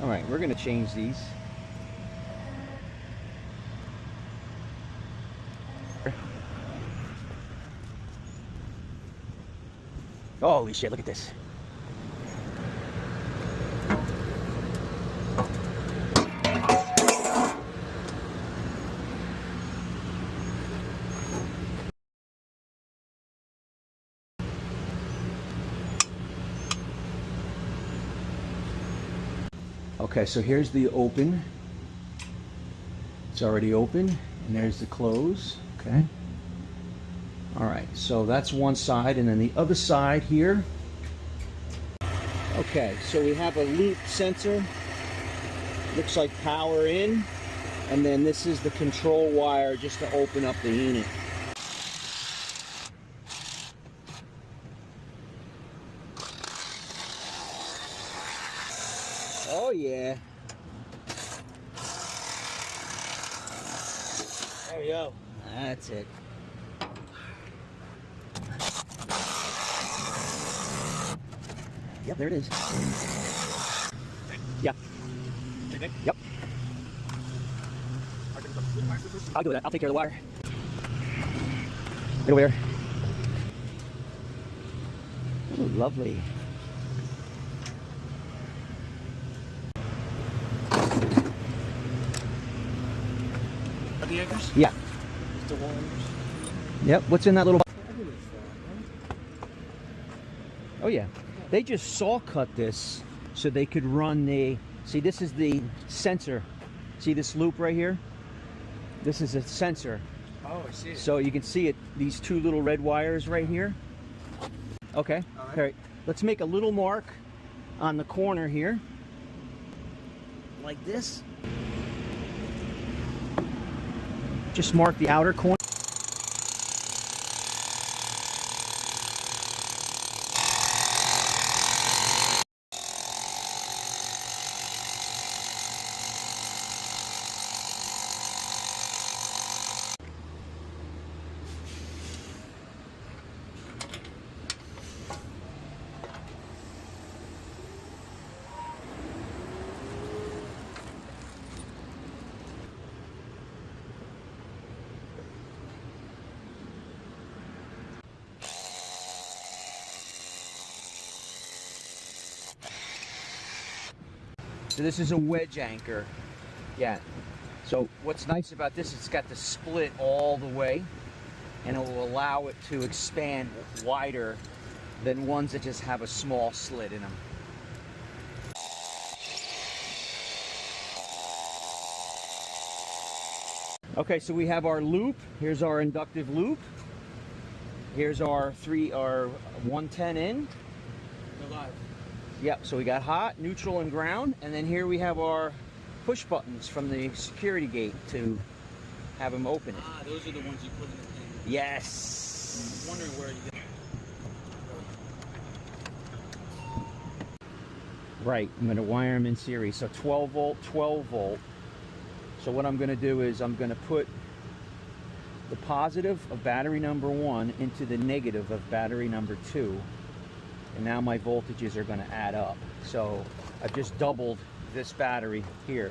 All right, we're gonna change these. Holy shit, look at this. Okay, so here's the open. It's already open, and there's the close, okay? All right, so that's one side, and then the other side here. Okay, so we have a loop sensor. Looks like power in, and then this is the control wire just to open up the unit. Oh yeah. There we go. That's it. Yep, there it is. Yeah. Yep. I'll do that. I'll take care of the wire. Right over there. Oh, lovely. Are the anchors? Yeah. The wires? Yep. What's in that little... Oh yeah. They just saw cut this so they could run the... See, this is the sensor. See this loop right here? This is a sensor. Oh, I see it. So you can see it, these two little red wires right here. Okay. All right. Let's make a little mark on the corner here. Like this. Just mark the outer corner. So this is a wedge anchor. Yeah. So what's nice about this, it's got the split all the way, and it will allow it to expand wider than ones that just have a small slit in them. Okay, so we have our loop. Here's our inductive loop. Here's our 110 in. They're live. Yep, so we got hot, neutral, and ground, and then here we have our push buttons from the security gate to have them open it. Ah, those are the ones you put in the thing. Yes. I'm wondering where you get. Right, I'm going to wire them in series. So 12 volt, 12 volt. So what I'm going to do is I'm going to put the positive of battery number 1 into the negative of battery number 2. And now my voltages are going to add up. So I've just doubled this battery here.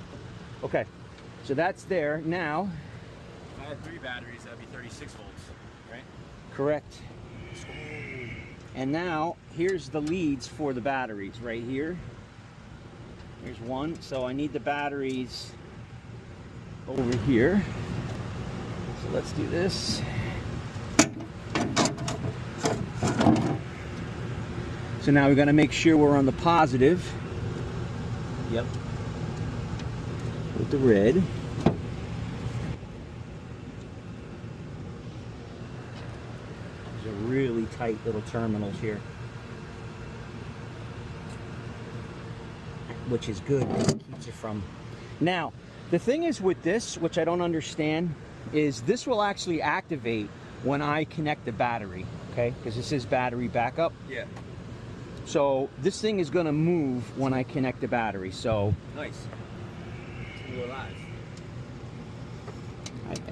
Okay, so that's there. Now, If I had 3 batteries, that'd be 36 volts, right? correct. And now, here's the leads for the batteries right here. Here's one. So I need the batteries over here. So let's do this. So now we're going to make sure we're on the positive. Yep. With the red. These are really tight little terminals here. Which is good. It keeps it from... Now, the thing is with this, which I don't understand, is this will actually activate when I connect the battery. Okay? Because this is battery backup. Yeah. So this thing is going to move when I connect the battery. So Nice. You're alive.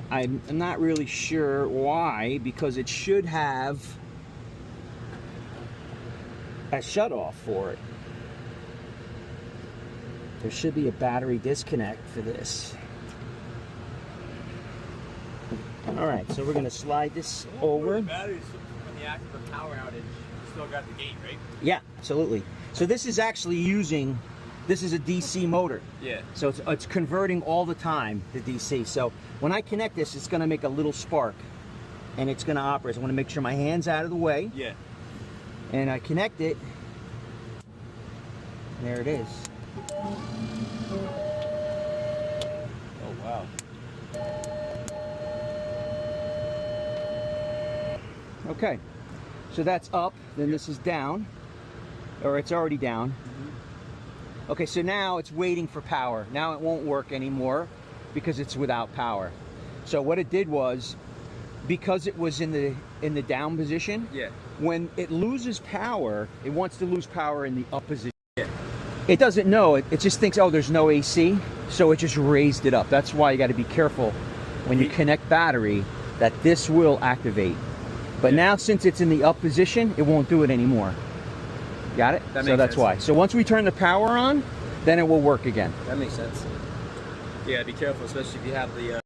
I'm not really sure why, because it should have a shut off for it. there should be a battery disconnect for this. All right, so we're going to slide this over. Batteries when the active power outage, you still got the gate, right? Yeah, absolutely. So this is actually using, this is a DC motor. Yeah. So it's converting all the time to DC. So when I connect this, it's going to make a little spark, and it's going to operate. So I want to make sure my hand's out of the way. Yeah. And I connect it. There it is. Oh wow. Okay, so that's up, then this is down, or it's already down. Okay, so now it's waiting for power. Now it won't work anymore because it's without power. So what it did was, because it was in the down position, Yeah. when it loses power, it wants to lose power in the up position. Yeah. It doesn't know, it just thinks, oh, there's no AC, so it just raised it up. That's why you got to be careful when you connect battery that this will activate. But now, since it's in the up position, it won't do it anymore. Got it? That So makes that's sense. why. So once we turn the power on, then it will work again. That makes sense. Yeah, be careful, especially if you have the